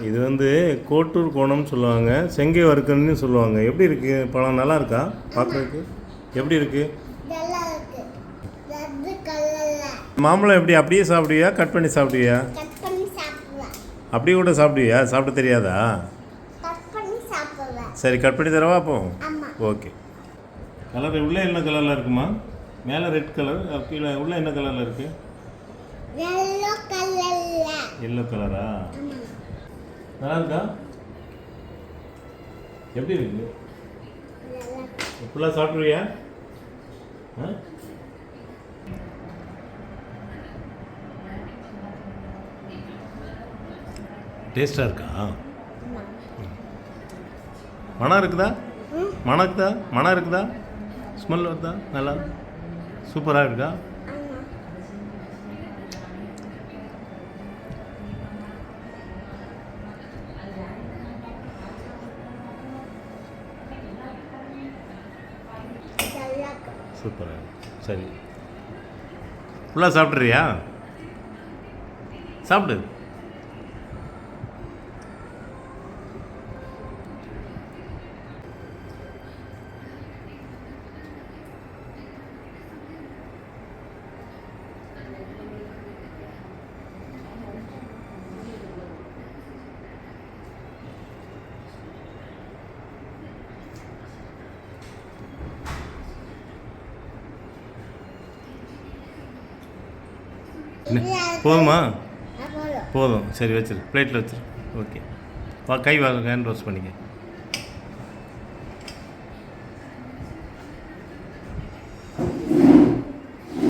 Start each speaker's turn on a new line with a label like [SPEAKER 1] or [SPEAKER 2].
[SPEAKER 1] இது வந்து கோட்டூர் கோணம்னு சொல்லுவாங்க, செங்கை வறுக்கணும்னு சொல்லுவாங்க. எப்படி இருக்கு பழம்? நல்லா இருக்கா பார்க்குறதுக்கு? எப்படி இருக்கு? மாம்பழம் எப்படி அப்படியே சாப்பிடுவியா, கட் பண்ணி சாப்பிடுவியா? அப்படியே கூட சாப்பிடுவியா? சாப்பிட தெரியாதா? சரி, கட் பண்ணி தரவா அப்போ? ஓகே. கலர் உள்ளே என்ன கலரில் இருக்குமா? மேலே ரெட் கலர், கீழே உள்ளே என்ன கலரில் இருக்கு? எல்லோ கலரா? நல்லா இருக்கா? எப்படி இருக்கு? ஃபுல்லாக சாப்பிடுவியா? டேஸ்டாக இருக்கா? மனம் இருக்குதா? மனம் இருக்குதா? ஸ்மெல் வருதா? நல்லா சூப்பராக இருக்கா? சூப்பராக சரி, ஃபுல்லாக சாப்பிட்றியா? சாப்பிடு. போதுமா? போதும். சரி, வச்சிரு, பிளேட்டில் வச்சிரு. ஓகே, கை ஹேண்ட் வாஷ் பண்ணிக்க.